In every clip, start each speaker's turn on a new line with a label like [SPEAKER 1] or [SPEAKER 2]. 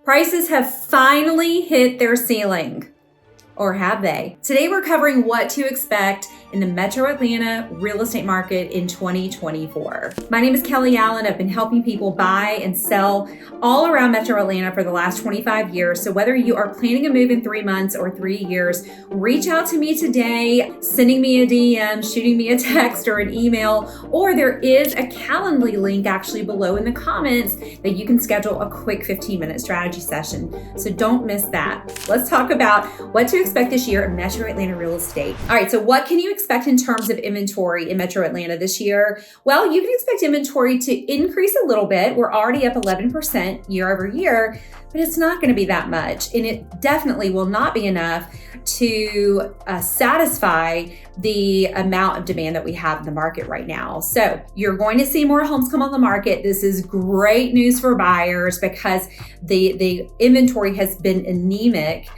[SPEAKER 1] Prices have finally hit their ceiling. Or have they? Today we're covering what to expect in the Metro Atlanta real estate market in 2024. My name is Kelly Allen. I've been helping people buy and sell all around Metro Atlanta for the last 25 years. So whether you are planning a move in 3 months or 3 years, reach out to me today, sending me a DM, shooting me a text or an email, or there is a Calendly link actually below in the comments that you can schedule a quick 15-minute strategy session. So don't miss that. Let's talk about what to expect this year in Metro Atlanta real estate. All right, so what can you expect in terms of inventory in Metro Atlanta this year? Well, you can expect inventory to increase a little bit. We're already up 11% year over year, but it's not going to be that much. And it definitely will not be enough to satisfy the amount of demand that we have in the market right now. So you're going to see more homes come on the market. This is great news for buyers because the inventory has been anemic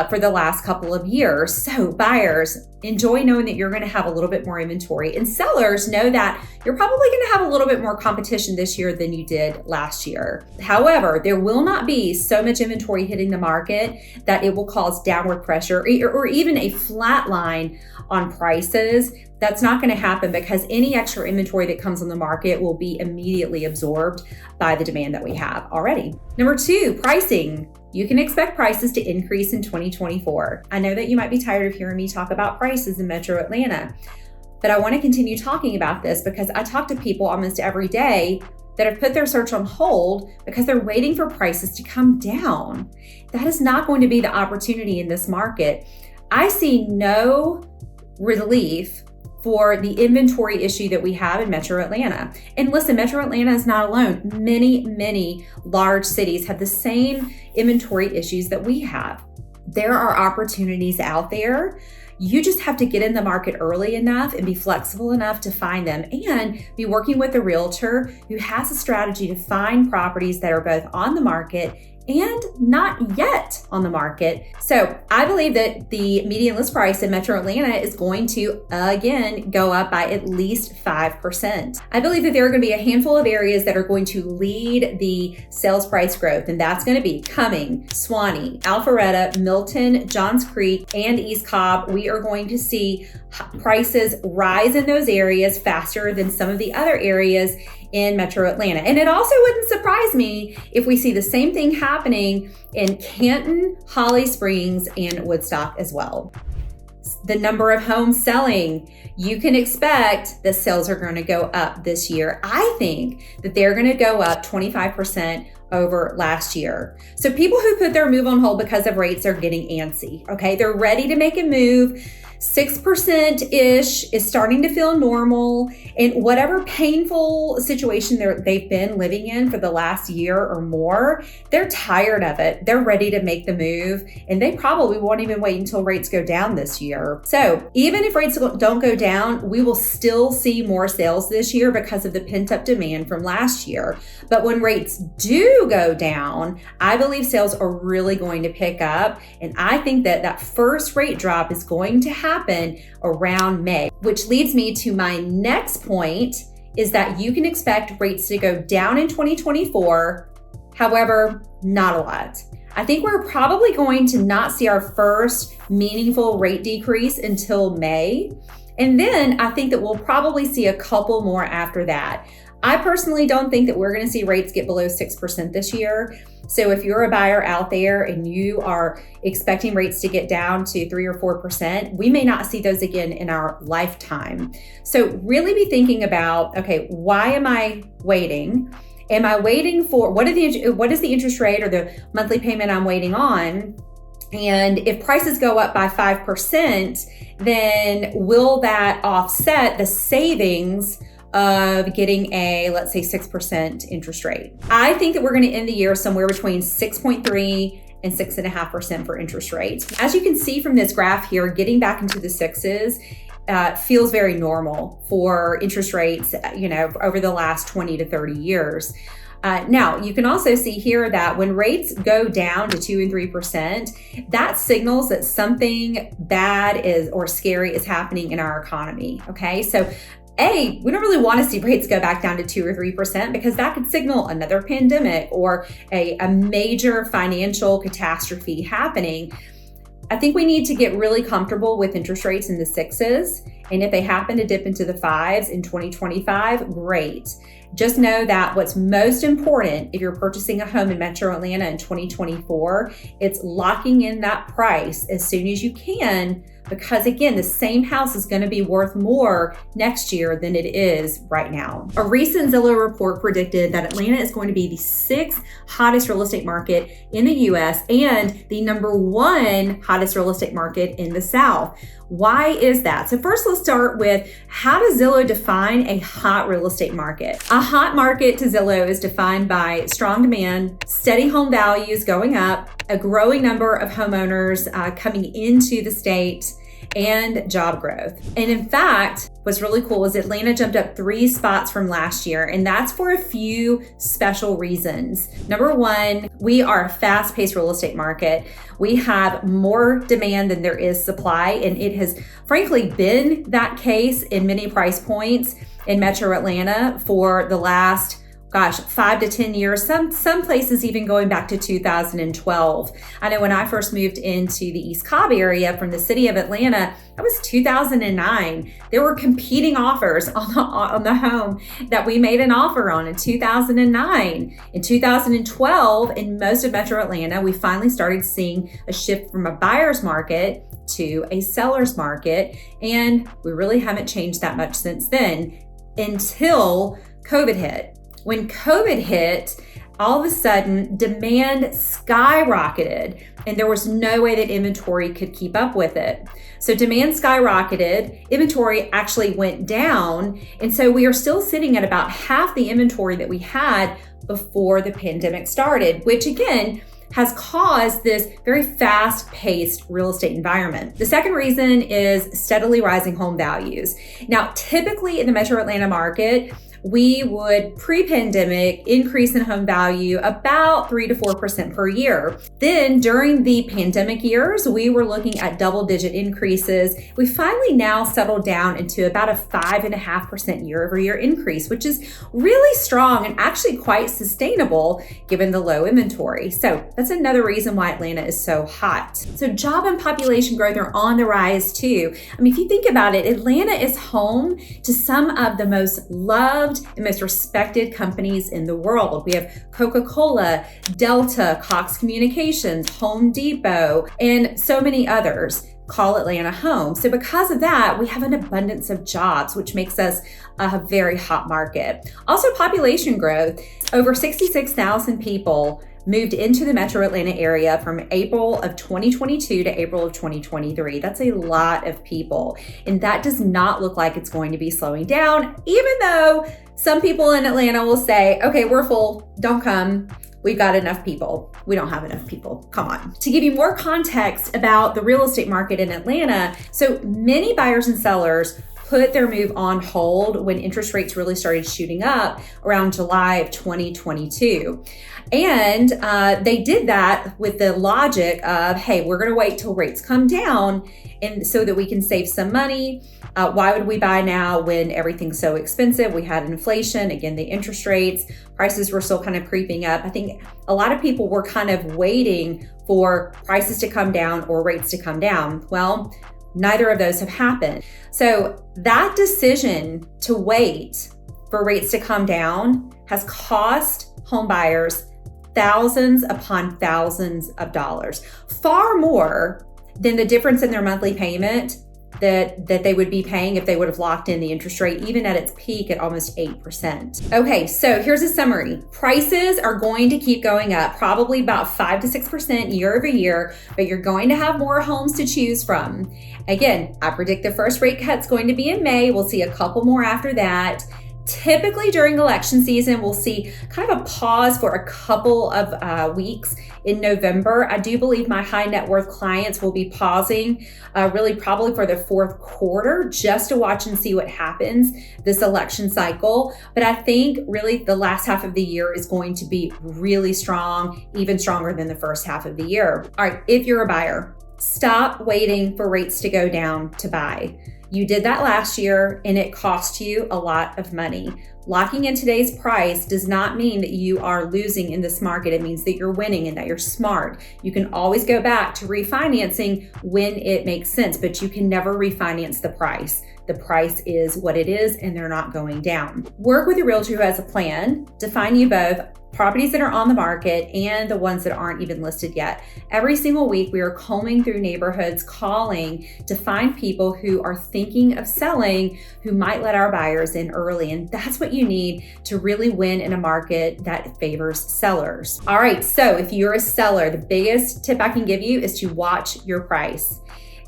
[SPEAKER 1] for the last couple of years. So buyers, enjoy knowing that you're going to have a little bit more inventory, and sellers know that you're probably going to have a little bit more competition this year than you did last year. However, there will not be so much inventory hitting the market that it will cause downward pressure or even a flat line on prices. That's not going to happen because any extra inventory that comes on the market will be immediately absorbed by the demand that we have already. Number 2, pricing. You can expect prices to increase in 2024. I know that you might be tired of hearing me talk about prices in Metro Atlanta, but I want to continue talking about this because I talk to people almost every day that have put their search on hold because they're waiting for prices to come down. That is not going to be the opportunity in this market. I see no relief for the inventory issue that we have in Metro Atlanta. And listen, Metro Atlanta is not alone. Many large cities have the same inventory issues that we have. There are opportunities out there. You just have to get in the market early enough and be flexible enough to find them and be working with a realtor who has a strategy to find properties that are both on the market and not yet on the market. So I believe that the median list price in Metro Atlanta is going to, again, go up by at least 5%. I believe that there are going to be a handful of areas that are going to lead the sales price growth, and that's going to be Cumming, Suwanee, Alpharetta, Milton, Johns Creek, and East Cobb. We are going to see prices rise in those areas faster than some of the other areas in Metro Atlanta. And it also wouldn't surprise me if we see the same thing happening in Canton, Holly Springs, and Woodstock as well. The number of homes selling, you can expect that sales are going to go up this year. I think that they're going to go up 25% over last year. So people who put their move on hold because of rates are getting antsy, okay? They're ready to make a move. 6%-ish is starting to feel normal, and whatever painful situation they've been living in for the last year or more, they're tired of it. They're ready to make the move, and they probably won't even wait until rates go down this year. So even if rates don't go down, we will still see more sales this year because of the pent-up demand from last year. But when rates do go down, I believe sales are really going to pick up, and I think that that first rate drop is going to happen around May, which leads me to my next point is that you can expect rates to go down in 2024. However, not a lot. I think we're probably going to not see our first meaningful rate decrease until May. And then I think that we'll probably see a couple more after that. I personally don't think that we're going to see rates get below 6% this year. So if you're a buyer out there and you are expecting rates to get down to 3 or 4%, we may not see those again in our lifetime. So really be thinking about, okay, why am I waiting? Am I waiting for, what is the interest rate or the monthly payment I'm waiting on? And if prices go up by 5%, then will that offset the savings of getting a, let's say, 6% interest rate? I think that we're going to end the year somewhere between 6.3 and 6.5% for interest rates. As you can see from this graph here, getting back into the sixes feels very normal for interest rates, over the last 20 to 30 years. Now, you can also see here that when rates go down to 2 and 3%, that signals that something bad or scary is happening in our economy. Okay, so we don't really want to see rates go back down to 2 or 3% because that could signal another pandemic or a major financial catastrophe happening. I think we need to get really comfortable with interest rates in the 6s. And if they happen to dip into the 5s in 2025, great. Just know that what's most important if you're purchasing a home in Metro Atlanta in 2024, it's locking in that price as soon as you can, because again, the same house is going to be worth more next year than it is right now. A recent Zillow report predicted that Atlanta is going to be the 6th hottest real estate market in the US and the #1 hottest real estate market in the South. Why is that? So first, let's start with, how does Zillow define a hot real estate market? A hot market to Zillow is defined by strong demand, steady home values going up, a growing number of homeowners coming into the state, and job growth. And in fact, what's really cool is Atlanta jumped up 3 spots from last year, and that's for a few special reasons. Number one, we are a fast-paced real estate market. We have more demand than there is supply, and it has frankly been that case in many price points in Metro Atlanta for the last 5 to 10 years, some places even going back to 2012. I know when I first moved into the East Cobb area from the city of Atlanta, that was 2009. There were competing offers on the home that we made an offer on in 2009. In 2012, in most of Metro Atlanta, we finally started seeing a shift from a buyer's market to a seller's market, and we really haven't changed that much since then until COVID hit. When COVID hit, all of a sudden demand skyrocketed and there was no way that inventory could keep up with it. So demand skyrocketed, inventory actually went down. And so we are still sitting at about half the inventory that we had before the pandemic started, which again, has caused this very fast-paced real estate environment. The second reason is steadily rising home values. Now, typically in the Metro Atlanta market, we would pre-pandemic increase in home value about 3 to 4% per year. Then during the pandemic years, we were looking at double-digit increases. We finally now settled down into about a 5.5% year-over-year increase, which is really strong and actually quite sustainable given the low inventory. So that's another reason why Atlanta is so hot. So job and population growth are on the rise too. I mean, if you think about it, Atlanta is home to some of the most loved and most respected companies in the world. We have Coca-Cola, Delta, Cox Communications, Home Depot, and so many others call Atlanta home. So because of that, we have an abundance of jobs, which makes us a very hot market. Also, population growth. Over 66,000 people moved into the Metro Atlanta area from April of 2022 to April of 2023. That's a lot of people. And that does not look like it's going to be slowing down, even though some people in Atlanta will say, okay, we're full, don't come. We've got enough people. We don't have enough people. Come on. To give you more context about the real estate market in Atlanta, so many buyers and sellers put their move on hold when interest rates really started shooting up around July of 2022. And they did that with the logic of, hey, we're going to wait till rates come down and so that we can save some money. Why would we buy now when everything's so expensive? We had inflation, again, the interest rates, prices were still kind of creeping up. I think a lot of people were kind of waiting for prices to come down or rates to come down. Well, neither of those have happened. So that decision to wait for rates to come down has cost home buyers thousands upon thousands of dollars, far more than the difference in their monthly payment that they would be paying if they would have locked in the interest rate, even at its peak at almost 8%. Okay, so here's a summary. Prices are going to keep going up, probably about 5 to 6% year over year, but you're going to have more homes to choose from. Again, I predict the first rate cut's going to be in May. We'll see a couple more after that. Typically during election season, we'll see kind of a pause for a couple of weeks in November. I do believe my high net worth clients will be pausing really probably for the fourth quarter just to watch and see what happens this election cycle. But I think really the last half of the year is going to be really strong, even stronger than the first half of the year. All right, if you're a buyer, stop waiting for rates to go down to buy. You did that last year and it cost you a lot of money. Locking in today's price does not mean that you are losing in this market. It means that you're winning and that you're smart. You can always go back to refinancing when it makes sense, but you can never refinance the price. The price is what it is and they're not going down. Work with a realtor who has a plan to find you both properties that are on the market and the ones that aren't even listed yet. Every single week, we are combing through neighborhoods, calling to find people who are thinking of selling, who might let our buyers in early. And that's what you need to really win in a market that favors sellers. All right, so if you're a seller, the biggest tip I can give you is to watch your price.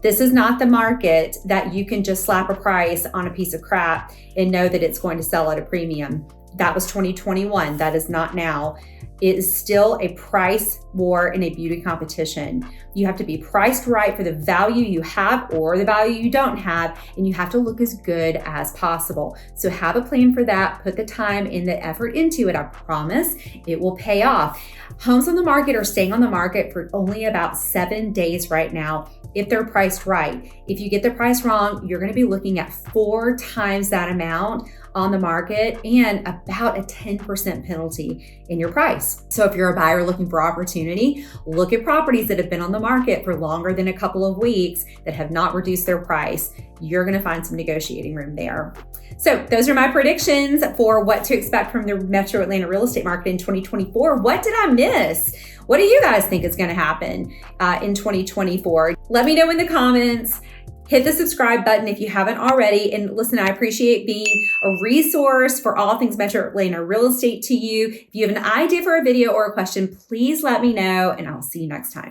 [SPEAKER 1] This is not the market that you can just slap a price on a piece of crap and know that it's going to sell at a premium. That was 2021. That is not now. It is still a price war and a beauty competition. You have to be priced right for the value you have or the value you don't have, and you have to look as good as possible. So have a plan for that. Put the time and the effort into it. I promise it will pay off. Homes on the market are staying on the market for only about 7 days right now if they're priced right. If you get the price wrong, you're going to be looking at 4 times that amount on the market and about a 10% penalty in your price. So if you're a buyer looking for opportunity, look at properties that have been on the market for longer than a couple of weeks that have not reduced their price. You're going to find some negotiating room there. So those are my predictions for what to expect from the Metro Atlanta real estate market in 2024. What did I miss? What do you guys think is going to happen in 2024? Let me know in the comments. Hit the subscribe button if you haven't already. And listen, I appreciate being a resource for all things Metro Atlanta real estate to you. If you have an idea for a video or a question, please let me know, and I'll see you next time.